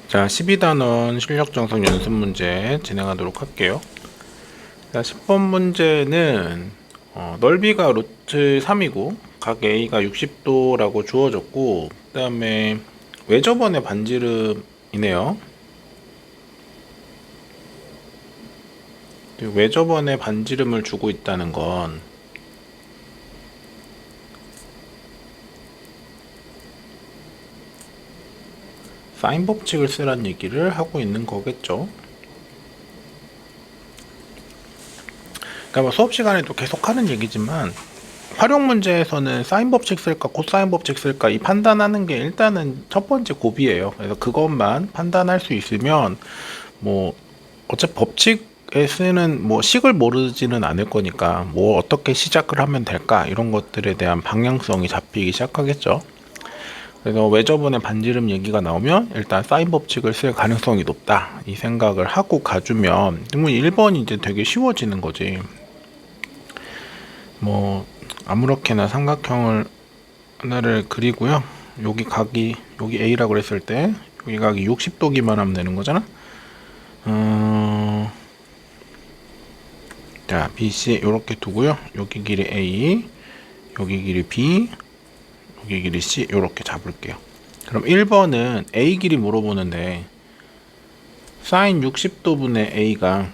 자, 12단원 실력정석 연습 문제 진행하도록 할게요. 자, 10번 문제는 넓이가 루트 3이고 각 A가 60도라고 주어졌고, 그 다음에 외접원의 반지름이네요. 외접원의 반지름을 주고 있다는 건 사인 법칙을 쓰란 얘기를 하고 있는 거겠죠. 그러니까 뭐 수업 시간에도 계속 하는 얘기지만 활용 문제에서는 사인 법칙 쓸까 코사인 법칙 쓸까 이 판단하는 게 일단은 첫 번째 고비예요. 그래서 그것만 판단할 수 있으면 뭐 어차피 법칙에 쓰는 뭐 식을 모르지는 않을 거니까 뭐 어떻게 시작을 하면 될까 이런 것들에 대한 방향성이 잡히기 시작하겠죠. 그래서 외접원의 반지름 얘기가 나오면 일단 사인 법칙을 쓸 가능성이 높다 이 생각을 하고 가주면 뭐 1번이 이제 되게 쉬워지는 거지. 뭐 아무렇게나 삼각형을 하나를 그리고요. 여기 각이 여기 A라고 했을 때 여기 각이 60도기만 하면 되는 거잖아. 자, BC 이렇게 두고요. 여기 길이 A, 여기 길이 B, 여기 길이 C 이렇게 잡을게요. 그럼 1번은 A 길이 물어보는데 사인 60도분의 A가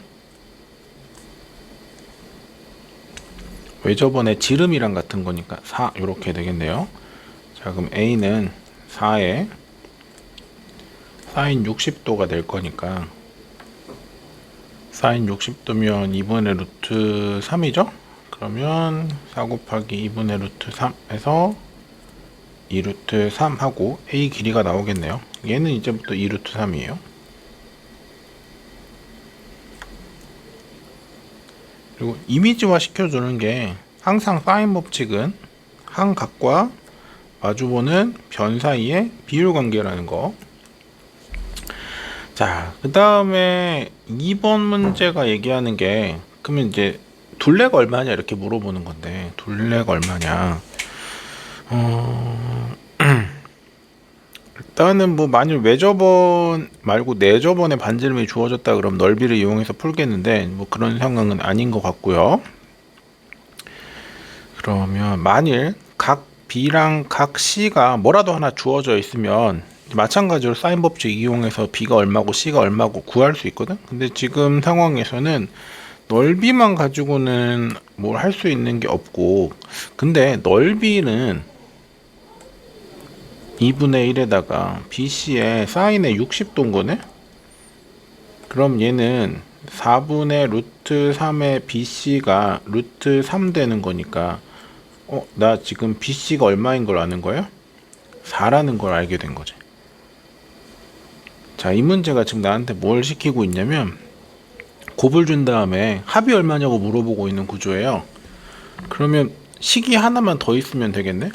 외접원의 지름이랑 같은 거니까 4 이렇게 되겠네요. 자, 그럼 A는 4에 사인 60도가 될 거니까 사인 60도면 2분의 루트 3이죠? 그러면 4 곱하기 2분의 루트 3에서 2루트 3 하고 A 길이가 나오겠네요. 얘는 이제부터 2루트 3이에요. 그리고 이미지화 시켜주는 게 항상 사인 법칙은 한 각과 마주보는 변 사이의 비율 관계라는 거. 자, 그 다음에 2번 문제가 얘기하는 게 그러면 이제 둘레가 얼마냐 이렇게 물어보는 건데 둘레가 얼마냐. 일단은 뭐 만일 외접원 말고 내접원의 반지름이 주어졌다 그럼 넓이를 이용해서 풀겠는데 뭐 그런 상황은 아닌 것 같고요. 그러면 만일 각 B랑 각 C가 뭐라도 하나 주어져 있으면 마찬가지로 사인 법칙 이용해서 B가 얼마고 C가 얼마고 구할 수 있거든. 근데 지금 상황에서는 넓이만 가지고는 뭘 할 수 있는 게 없고, 근데 넓이는 2분의 1에다가 BC의 사인의 60도인 거네? 그럼 얘는 4분의 루트 3의 BC가 루트 3 되는 거니까 나 지금 BC가 얼마인 걸 아는 거예요? 4라는 걸 알게 된 거지. 자, 이 문제가 지금 나한테 뭘 시키고 있냐면 곱을 준 다음에 합이 얼마냐고 물어보고 있는 구조예요. 그러면 식이 하나만 더 있으면 되겠네?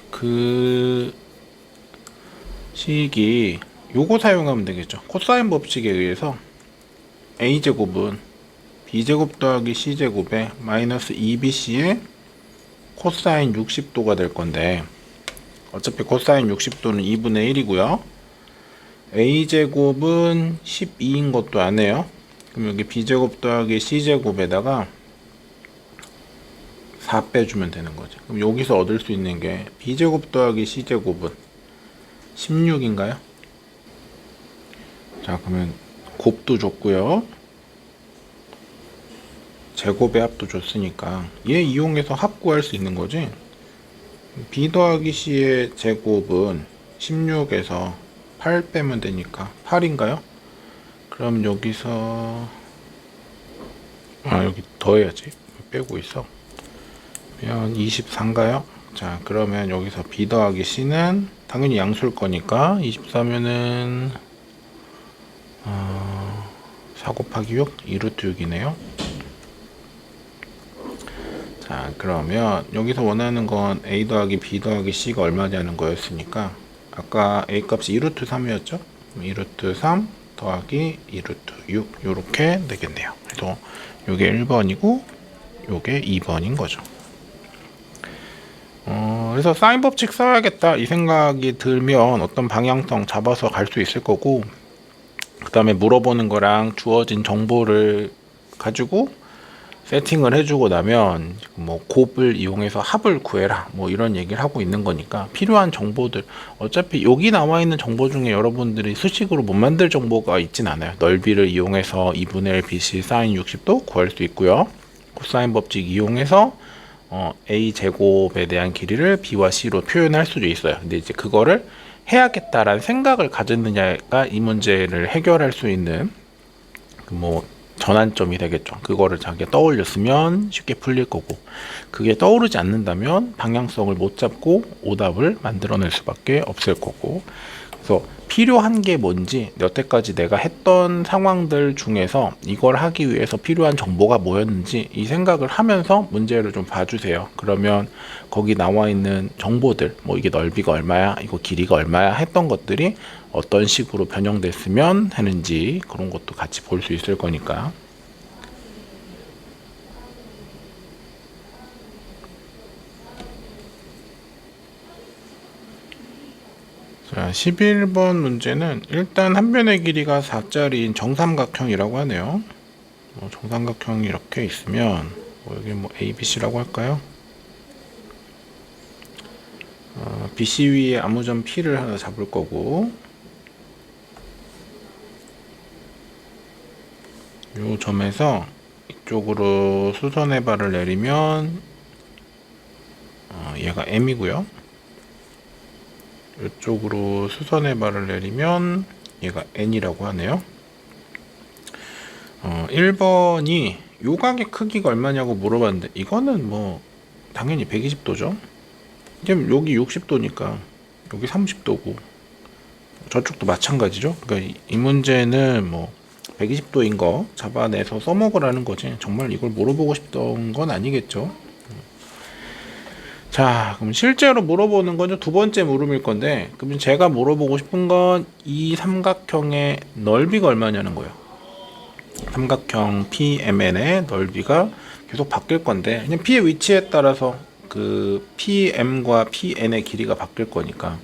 그 식이 요거 사용하면 되겠죠. 코사인 법칙에 의해서 A제곱은 B제곱 더하기 C제곱에 마이너스 2BC의 코사인 60도가 될 건데 어차피 코사인 60도는 2분의 1이고요. A제곱은 12인 것도 아네요. 그럼 여기 B제곱 더하기 C제곱에다가 4 빼주면 되는 거죠. 그럼 여기서 얻을 수 있는 게 B제곱 더하기 C제곱은 16인가요? 자, 그러면 곱도 줬고요. 제곱의 합도 줬으니까 얘 이용해서 합 구할 수 있는 거지. B 더하기 C의 제곱은 16에서 8 빼면 되니까 8인가요? 그럼 여기서 여기 더해야지. 빼고 있어. 그러면 24인가요? 자, 그러면 여기서 B 더하기 C는 당연히 양수일 거니까 24면은 4 곱하기 6 2루트 6이네요. 자, 그러면 여기서 원하는 건 A 더하기 B 더하기 C가 얼마냐는 거였으니까 아까 A 값이 2루트 3이었죠? 2루트 3 더하기 2루트 6 요렇게 되겠네요. 그래서 요게 1번이고 요게 2번인 거죠. 그래서 사인 법칙 써야겠다 이 생각이 들면 어떤 방향성 잡아서 갈 수 있을 거고, 그 다음에 물어보는 거랑 주어진 정보를 가지고 세팅을 해주고 나면 뭐 곱을 이용해서 합을 구해라 뭐 이런 얘기를 하고 있는 거니까, 필요한 정보들 어차피 여기 나와 있는 정보 중에 여러분들이 수식으로 못 만들 정보가 있진 않아요. 넓이를 이용해서 2분의 1 BC 사인 60도 구할 수 있고요. 코사인 법칙 이용해서 A 제곱에 대한 길이를 B와 C로 표현할 수도 있어요. 근데 이제 그거를 해야겠다라는 생각을 가졌느냐가 이 문제를 해결할 수 있는 뭐 전환점이 되겠죠. 그거를 자기가 떠올렸으면 쉽게 풀릴 거고, 그게 떠오르지 않는다면 방향성을 못 잡고 오답을 만들어낼 수밖에 없을 거고. 그래서 필요한 게 뭔지, 여태까지 내가 했던 상황들 중에서 이걸 하기 위해서 필요한 정보가 뭐였는지 이 생각을 하면서 문제를 좀 봐주세요. 그러면 거기 나와 있는 정보들, 뭐 이게 넓이가 얼마야, 이거 길이가 얼마야 했던 것들이 어떤 식으로 변형됐으면 하는지 그런 것도 같이 볼 수 있을 거니까. 자, 11번 문제는 일단 한 변의 길이가 4짜리인 정삼각형이라고 하네요. 정삼각형이 이렇게 있으면 여기 뭐 ABC라고 할까요? BC 위에 아무 점 P를 하나 잡을 거고, 요 점에서 이쪽으로 수선의 발을 내리면 얘가 M이고요. 이쪽으로 수선의 발을 내리면 얘가 N이라고 하네요. 1번이 요각의 크기가 얼마냐고 물어봤는데, 이거는 뭐 당연히 120도죠. 지금 여기 60도니까 여기 30도고 저쪽도 마찬가지죠. 그러니까 이 문제는 뭐 120도인 거 잡아내서 써먹으라는 거지, 정말 이걸 물어보고 싶던 건 아니겠죠. 자, 그럼 실제로 물어보는 건 두 번째 물음일 건데, 그럼 제가 물어보고 싶은 건 이 삼각형의 넓이가 얼마냐는 거예요. 삼각형 PMN의 넓이가 계속 바뀔 건데, 그냥 P의 위치에 따라서 그 PM과 PN의 길이가 바뀔 거니까.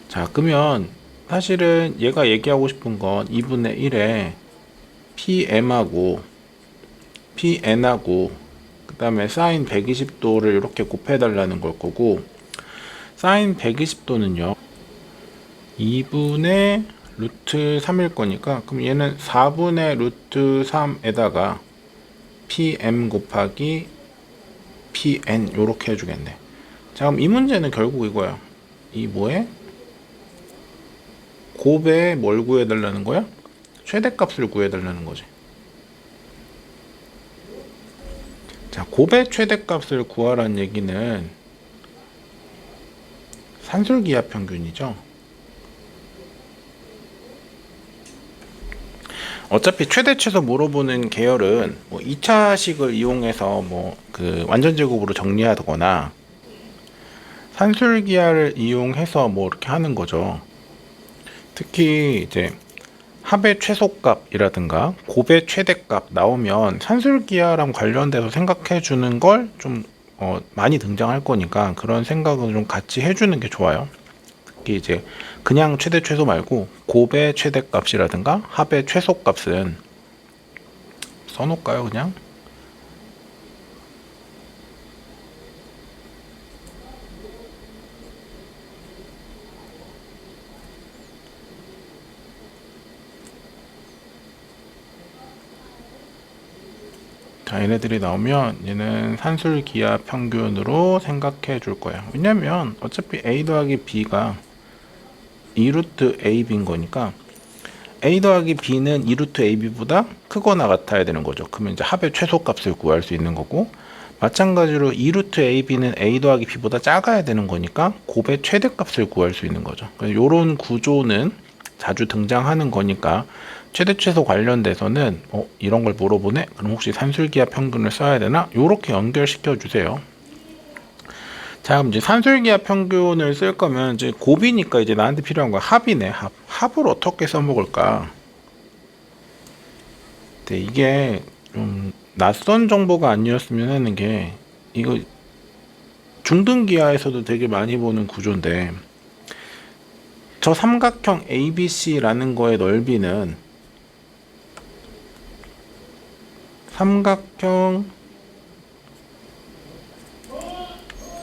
자, 그러면 사실은 얘가 얘기하고 싶은 건 2분의 1에 PM하고 PN하고 그 다음에 사인 120도를 이렇게 곱해달라는 걸 거고, 사인 120도는요 2분의 루트 3일 거니까, 그럼 얘는 4분의 루트 3에다가 PM 곱하기 PN 요렇게 해주겠네. 자, 그럼 이 문제는 결국 이거야. 이 뭐에? 곱에 뭘 구해달라는 거야? 최대값을 구해달라는 거지. 자, 곱의 최대값을 구하라는 얘기는 산술기하 평균이죠. 어차피 최대 최소 물어보는 계열은 뭐 2차식을 이용해서 뭐 그 완전 제곱으로 정리하거나 산술기하를 이용해서 뭐 이렇게 하는 거죠. 특히 이제 합의 최소값이라든가 곱의 최대값 나오면 산술기하랑 관련돼서 생각해 주는 걸 좀 많이 등장할 거니까, 그런 생각을 좀 같이 해주는 게 좋아요. 특히 이제 그냥 최대 최소 말고 곱의 최대값이라든가 합의 최소값은 써놓을까요, 그냥? 자, 얘네들이 나오면 얘는 산술기하 평균으로 생각해 줄 거예요. 왜냐면 어차피 A 더하기 B가 2루트 AB인 거니까 A 더하기 B는 2루트 AB보다 크거나 같아야 되는 거죠. 그러면 이제 합의 최소값을 구할 수 있는 거고, 마찬가지로 2루트 AB는 A 더하기 B보다 작아야 되는 거니까 곱의 최대값을 구할 수 있는 거죠. 이런 구조는 자주 등장하는 거니까 최대 최소 관련돼서는 이런 걸 물어보네? 그럼 혹시 산술기하 평균을 써야 되나? 요렇게 연결시켜 주세요. 자, 그럼 이제 산술기하 평균을 쓸 거면 이제 곱이니까 이제 나한테 필요한 건 합이네. 합을 어떻게 써먹을까? 근데 이게 좀 낯선 정보가 아니었으면 하는 게, 이거 중등 기아에서도 되게 많이 보는 구조인데, 저 삼각형 ABC라는 거의 넓이는 삼각형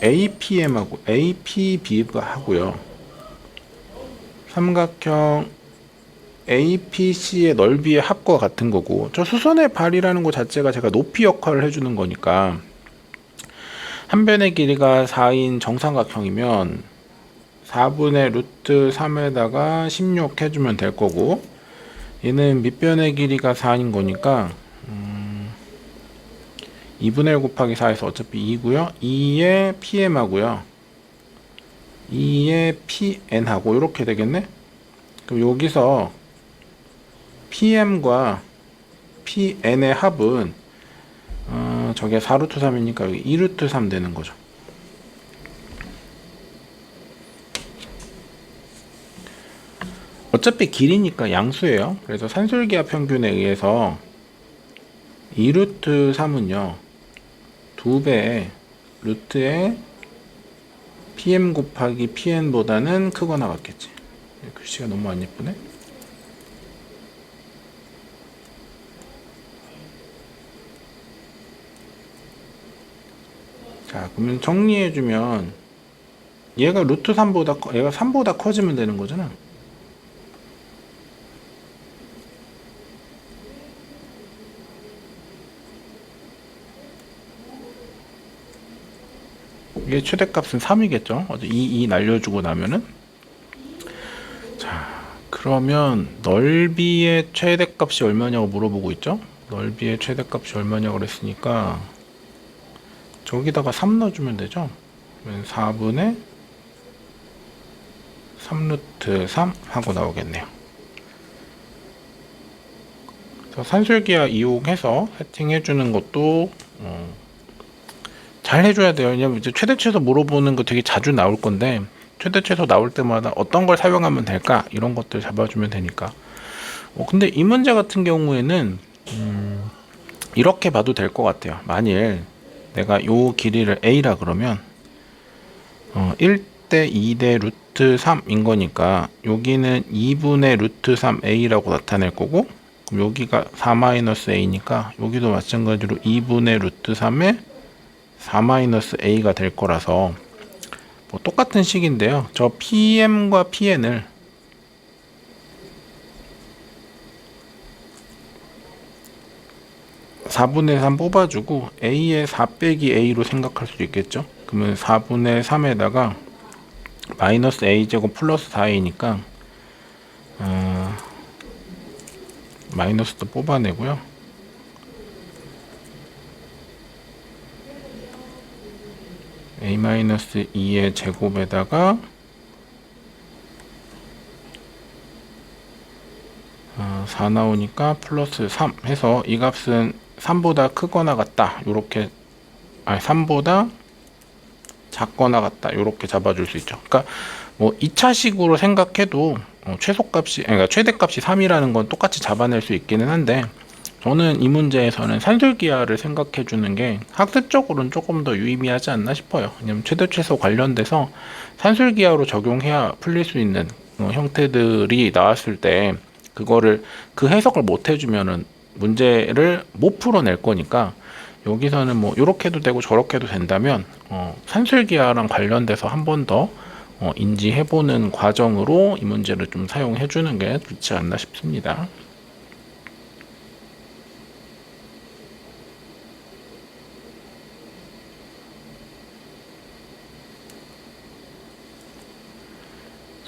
APM하고 APB가 하고요. 삼각형 APC의 넓이의 합과 같은 거고, 저 수선의 발이라는 거 자체가 제가 높이 역할을 해주는 거니까 한 변의 길이가 4인 정삼각형이면 4분의 루트 3에다가 16 해주면 될 거고, 얘는 밑변의 길이가 4인 거니까 2분의 1 곱하기 4에서 어차피 2고요 2의 PM하고요 2의 PN하고 이렇게 되겠네. 그럼 여기서 PM과 PN의 합은 저게 4루트 3이니까 여기 2루트 3 되는 거죠. 어차피 길이니까 양수예요. 그래서 산술기하 평균에 의해서 2루트 3은요 2배의 루트의 PM 곱하기 PN보다는 크거나 같겠지. 글씨가 너무 안 예쁘네. 자, 그러면 정리해주면 얘가 루트 3보다 얘가 3보다 커지면 되는 거잖아. 이게 최대값은 3이겠죠. 어제 2 날려주고 나면은. 자, 그러면 넓이의 최대값이 얼마냐고 물어보고 있죠. 넓이의 최대값이 얼마냐고 그랬으니까 저기다가 3 넣어주면 되죠. 그러면 4분의 3루트 3 하고 나오겠네요. 산술기하 이용해서 세팅해주는 것도 잘 해줘야 돼요. 왜냐면 이제 최대 최소 물어보는 거 되게 자주 나올 건데, 최대 최소 나올 때마다 어떤 걸 사용하면 될까 이런 것들 잡아주면 되니까. 근데 이 문제 같은 경우에는 이렇게 봐도 될 것 같아요. 만일 내가 요 길이를 A라 그러면 1대 2대 루트 3인 거니까 여기는 2분의 루트 3A라고 나타낼 거고, 그럼 여기가 4-A니까 여기도 마찬가지로 2분의 루트 3에 4-A가 될 거라서 뭐 똑같은 식인데요. 저 PM과 PN을 (4분의 3) 뽑아주고 A의 4 빼기 A로 생각할 수 있겠죠. 그러면 4분의 3에다가 마이너스 A제곱 플러스 4A니까 마이너스도 뽑아내고요. A-2의 제곱에다가 4 나오니까 플러스 3 해서 이 값은 3보다 크거나 같다. 요렇게 3보다 작거나 같다. 요렇게 잡아줄 수 있죠. 그러니까 뭐 2차식으로 생각해도 최소값이 그러니까 최대값이 3이라는 건 똑같이 잡아낼 수 있기는 한데, 저는 이 문제에서는 산술기하를 생각해 주는 게 학습적으로는 조금 더 유의미하지 않나 싶어요. 왜냐면 최대 최소 관련돼서 산술기하로 적용해야 풀릴 수 있는 형태들이 나왔을 때 그거를 그 해석을 못 해주면은 문제를 못 풀어낼 거니까, 여기서는 뭐 이렇게도 되고 저렇게도 된다면 산술기하랑 관련돼서 한 번 더 인지해보는 과정으로 이 문제를 좀 사용해주는 게 좋지 않나 싶습니다.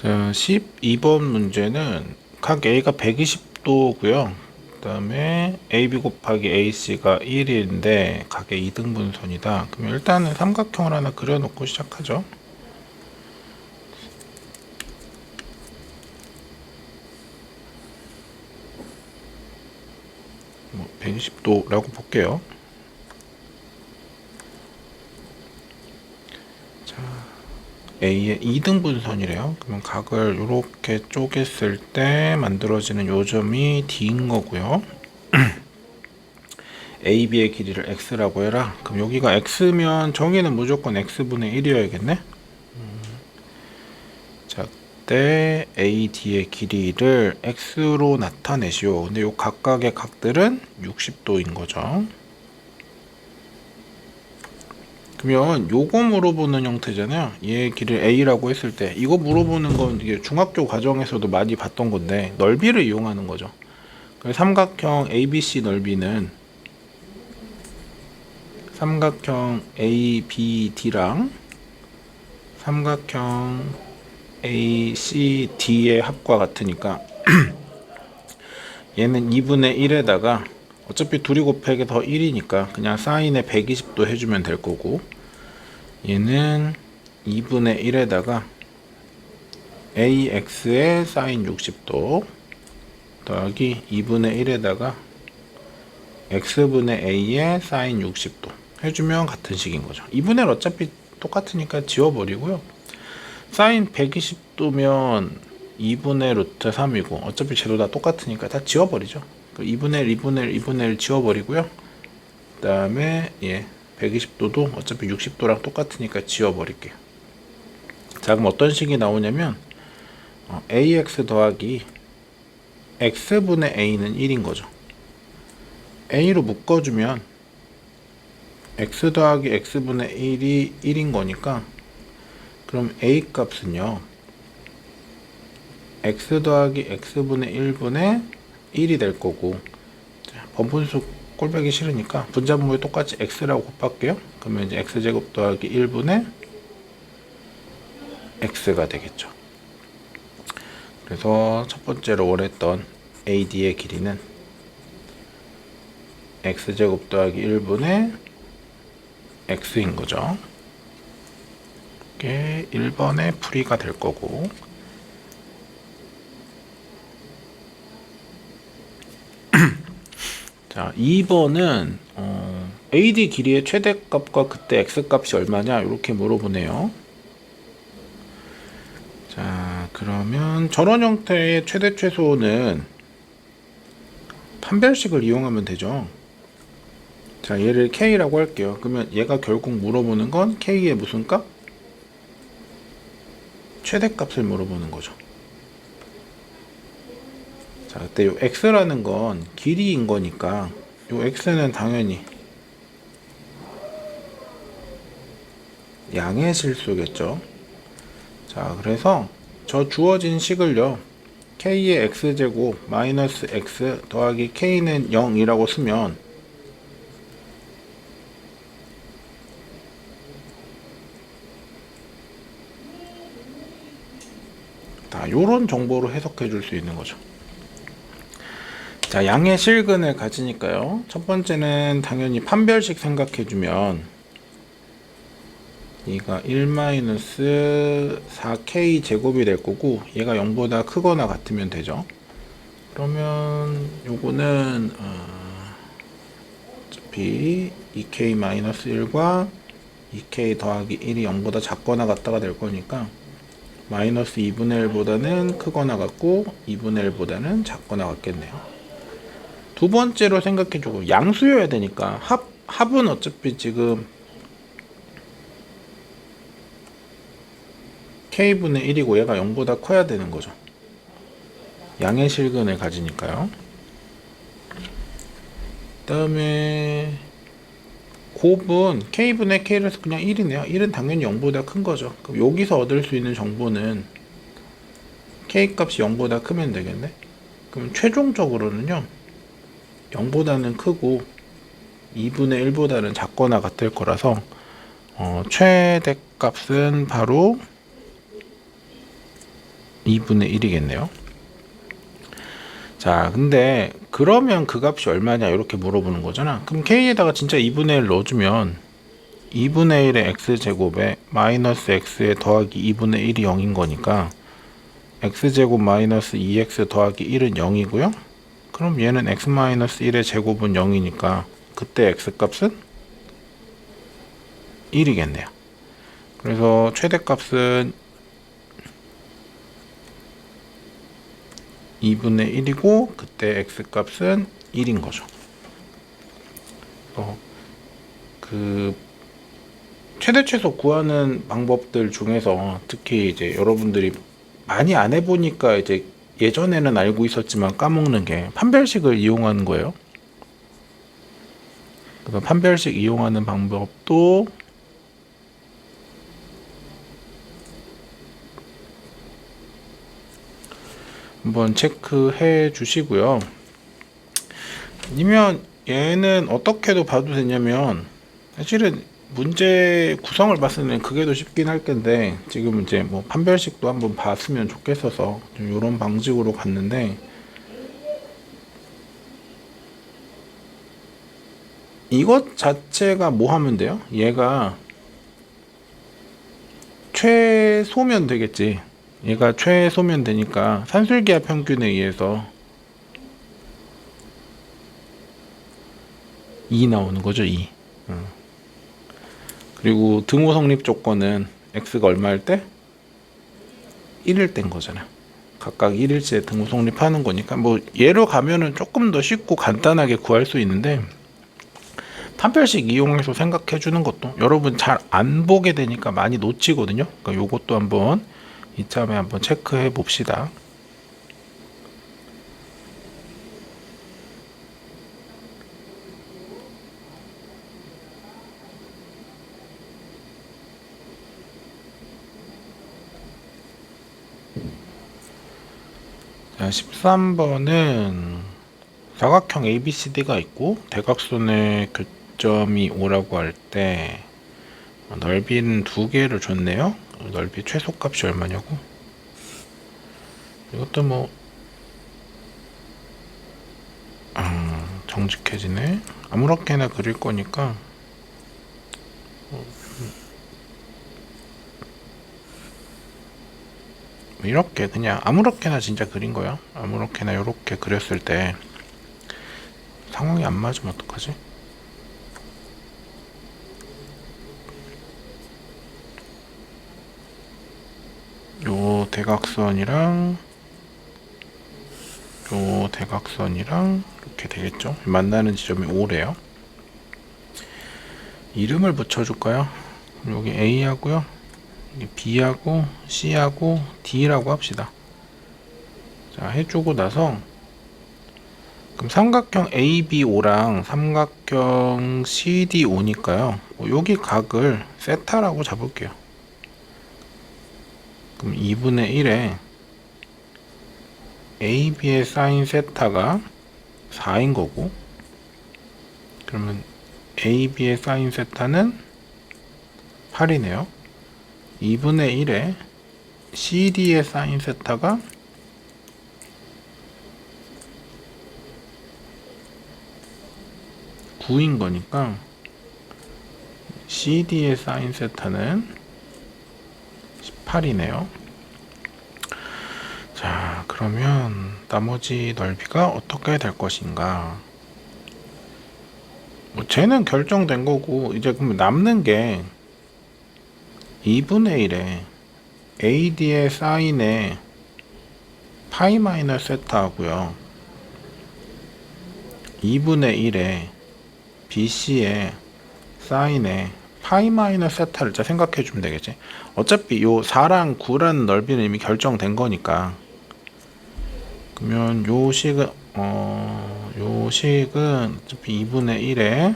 자, 12번 문제는 각 A가 120도고요. 그 다음에 AB 곱하기 AC가 1인데 각의 2등분선이다. 그럼 일단은 삼각형을 하나 그려놓고 시작하죠. 뭐 120도라고 볼게요. A의 2등분선이래요. 그러면 각을 이렇게 쪼갰을 때 만들어지는 요점이 D인 거고요. AB의 길이를 x라고 해라. 그럼 여기가 x면 정의는 무조건 x분의 1이어야겠네. 자, 그때 AD의 길이를 x로 나타내시오. 근데 요 각각의 각들은 60도인 거죠. 그러면 요거 물어보는 형태잖아요. 얘의 길이를 A라고 했을 때 이거 물어보는 건 이게 중학교 과정에서도 많이 봤던 건데 넓이를 이용하는 거죠. 그래서 삼각형 ABC 넓이는 삼각형 ABD랑 삼각형 ACD의 합과 같으니까 얘는 2분의 1에다가 어차피 둘이 곱하기 더 1이니까 그냥 사인에 120도 해주면 될 거고, 얘는 2분의 1에다가 AX의 사인 60도 더하기 2분의 1에다가 X분의 A의 사인 60도 해주면 같은 식인 거죠. 2분의 1 어차피 똑같으니까 지워버리고요. 사인 120도면 2분의 루트 3이고 어차피 제도 다 똑같으니까 다 지워버리죠. 2분의 1, 2분의 1, 2분의 1 지워버리고요. 그 다음에 120도도 어차피 60도랑 똑같으니까 지워버릴게요. 자, 그럼 어떤 식이 나오냐면 AX 더하기 X분의 A는 1인 거죠. A로 묶어주면 X 더하기 X분의 1이 1인 거니까, 그럼 A 값은요 X 더하기 X분의 1분의 1이 될 거고, 번분수 꼴보기 싫으니까 분자분모에 똑같이 X라고 곱할게요. 그러면 이제 X제곱 더하기 1분의 X가 되겠죠. 그래서 첫 번째로 원했던 AD의 길이는 X제곱 더하기 1분의 X인 거죠. 이게 1번의 풀이가 될 거고, 자, 2번은 AD 길이의 최대값과 그때 X값이 얼마냐 이렇게 물어보네요. 자, 그러면 저런 형태의 최대 최소는 판별식을 이용하면 되죠. 자, 얘를 K라고 할게요. 그러면 얘가 결국 물어보는 건 K의 무슨 값? 최대값을 물어보는 거죠. 자, 그때 요 x라는 건 길이인 거니까 요 x는 당연히 양의 실수겠죠. 자, 그래서 저 주어진 식을요 k의 x제곱 마이너스 x 더하기 k는 0이라고 쓰면 다 요런 정보로 해석해 줄 수 있는 거죠. 자, 양의 실근을 가지니까요. 첫 번째는 당연히 판별식 생각해 주면 얘가 1-4k 제곱이 될 거고 얘가 0보다 크거나 같으면 되죠. 그러면 요거는 어차피 2k-1과 2k 더하기 1이 0보다 작거나 같다가 될 거니까 마이너스 2분의 1보다는 크거나 같고 2분의 1보다는 작거나 같겠네요. 두 번째로 생각해주고 양수여야 되니까 합은 어차피 지금 k분의 1이고 얘가 0보다 커야 되는 거죠. 양의 실근을 가지니까요. 그 다음에 곱은 k분의 k라서 그냥 1이네요. 1은 당연히 0보다 큰 거죠. 그럼 여기서 얻을 수 있는 정보는 k 값이 0보다 크면 되겠네. 그럼 최종적으로는요 0보다는 크고 2분의 1보다는 작거나 같을 거라서 최대값은 바로 2분의 1이겠네요. 자, 근데 그러면 그 값이 얼마냐 이렇게 물어보는 거잖아. 그럼 k에다가 진짜 2분의 1 넣어주면 2분의 1의 x제곱에 마이너스 x에 더하기 2분의 1이 0인 거니까 x제곱 마이너스 2x 더하기 1은 0이고요. 그럼 얘는 x-1의 제곱은 0이니까 그때 x값은 1이겠네요. 그래서 최대값은 2분의 1이고 그때 x값은 1인 거죠. 그 최대 최소 구하는 방법들 중에서 특히 이제 여러분들이 많이 안 해보니까 이제 예전에는 알고 있었지만 까먹는 게 판별식을 이용하는 거예요. 그래서 판별식 이용하는 방법도 한번 체크해 주시고요. 아니면 얘는 어떻게도 봐도 되냐면 사실은 문제 구성을 봤을 때는 그게 더 쉽긴 할 텐데 지금 이제 뭐 판별식도 한번 봤으면 좋겠어서 좀 이런 방식으로 갔는데 이것 자체가 뭐 하면 돼요? 얘가 최소면 되겠지. 얘가 최소면 되니까 산술기하 평균에 의해서 2 나오는 거죠. 2. 그리고 등호 성립 조건은 x가 얼마일 때? 1일 땐 거잖아. 각각 1일째 등호 성립하는 거니까 뭐 예로 가면은 조금 더 쉽고 간단하게 구할 수 있는데 판별식 이용해서 생각해 주는 것도 여러분 잘 안 보게 되니까 많이 놓치거든요. 그러니까 요것도 한번 이참에 한번 체크해 봅시다. 자, 13번은 사각형 ABCD가 있고 대각선의 교점이 5라고 할 때 넓이는 2개를 줬네요. 넓이 최소값이 얼마냐고. 이것도 뭐 정직해지네. 아무렇게나 그릴 거니까 이렇게 그냥 아무렇게나 진짜 그린 거야. 아무렇게나 이렇게 그렸을 때 상황이 안 맞으면 어떡하지? 요 대각선이랑 요 대각선이랑 이렇게 되겠죠? 만나는 지점이 5래요. 이름을 붙여줄까요? 여기 A하고요. 여기 B하고 C하고 D라고 합시다. 자, 해주고 나서 그럼 삼각형 ABO랑 삼각형 CDO니까요. 여기 각을 세타라고 잡을게요. 그럼 2분의 1에 AB의 사인 세타가 4인 거고 그러면 AB의 사인 세타는 8이네요. 2분의 1에 CD의 사인 세타가 9인 거니까 CD의 사인 세타는 18이네요. 자, 그러면 나머지 넓이가 어떻게 될 것인가? 뭐 쟤는 결정된 거고 이제 그럼 남는 게 2분의 1에 AD의 사인에 파이 마이너스 세타 하고요. 2분의 1에 BC의 사인에 파이 마이너스 세타를 자 생각해 주면 되겠지. 어차피 요 4랑 9라는 넓이는 이미 결정된 거니까 그러면 요 식은 어차피 2분의 1에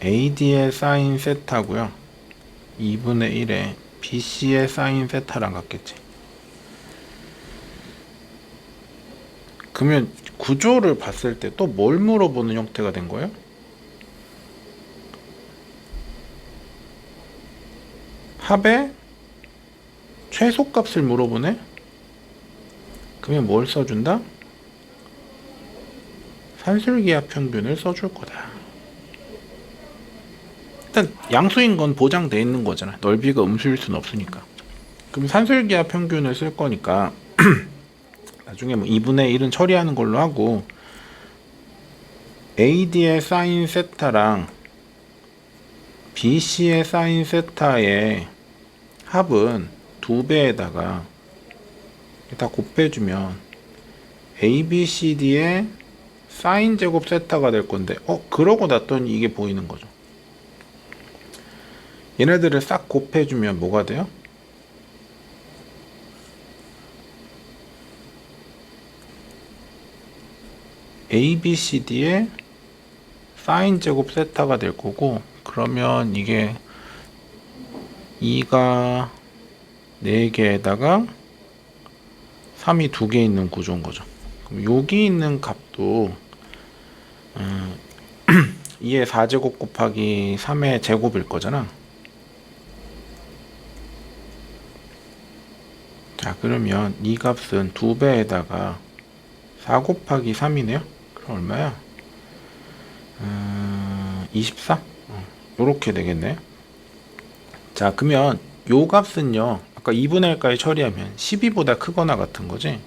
AD의 사인 세타고요. 2분의 1에 BC의 사인 세타랑 같겠지. 그러면 구조를 봤을 때 또 뭘 물어보는 형태가 된 거예요? 합의 최소값을 물어보네? 그러면 뭘 써준다? 산술기하 평균을 써줄 거다. 일단 양수인 건 보장돼 있는 거잖아. 넓이가 음수일 수는 없으니까. 그럼 산술기하 평균을 쓸 거니까 나중에 뭐 2분의 1은 처리하는 걸로 하고 AD의 사인 세타랑 BC의 사인 세타의 합은 2배에다가 다 곱해주면 ABCD의 사인 제곱 세타가 될 건데, 그러고 났더니 이게 보이는 거죠. 얘네들을 싹 곱해주면 뭐가 돼요? ABCD의 사인 제곱 세타가 될 거고, 그러면 이게 2가 4개에다가 3이 2개 있는 구조인 거죠. 그럼 여기 있는 값도 2의 4제곱 곱하기 3의 제곱일 거잖아. 자, 그러면 이 값은 2배에다가 4 곱하기 3이네요. 그럼 얼마야? 24? 요렇게 되겠네. 자, 그러면 요 값은요, 아까 2분의 1까지 처리하면 12보다 크거나 같은 거지.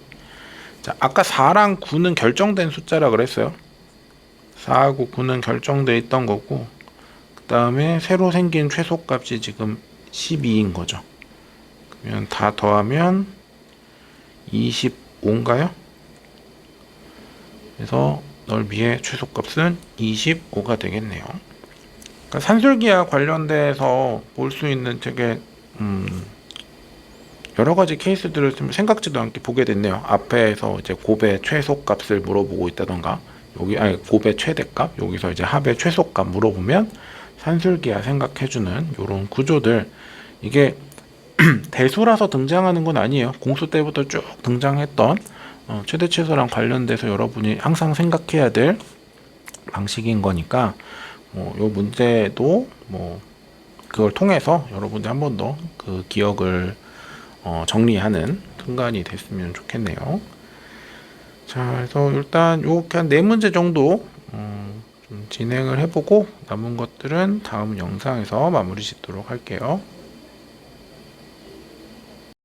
자, 아까 4랑 9는 결정된 숫자라 그랬어요. 4하고 9는 결정돼 있던 거고, 그 다음에 새로 생긴 최소값이 지금 12인 거죠. 그러면 다 더하면 25인가요? 그래서 넓이의 최소값은 25가 되겠네요. 그러니까 산술기와 관련돼서 볼 수 있는 되게 여러 가지 케이스들을 좀 생각지도 않게 보게 됐네요. 앞에서 이제 곱의 최소값을 물어보고 있다던가, 여기 아니 곱의 최대값, 여기서 이제 합의 최소값 물어보면 산술기와 생각해주는 이런 구조들, 이게 대수라서 등장하는 건 아니에요. 공수 때부터 쭉 등장했던 최대 최소랑 관련돼서 여러분이 항상 생각해야 될 방식인 거니까, 요 문제도 그걸 통해서 여러분들 한 번 더 그 기억을 정리하는 순간이 됐으면 좋겠네요. 자, 그래서 일단 요렇게 한 4문제 정도 좀 진행을 해보고 남은 것들은 다음 영상에서 마무리 짓도록 할게요.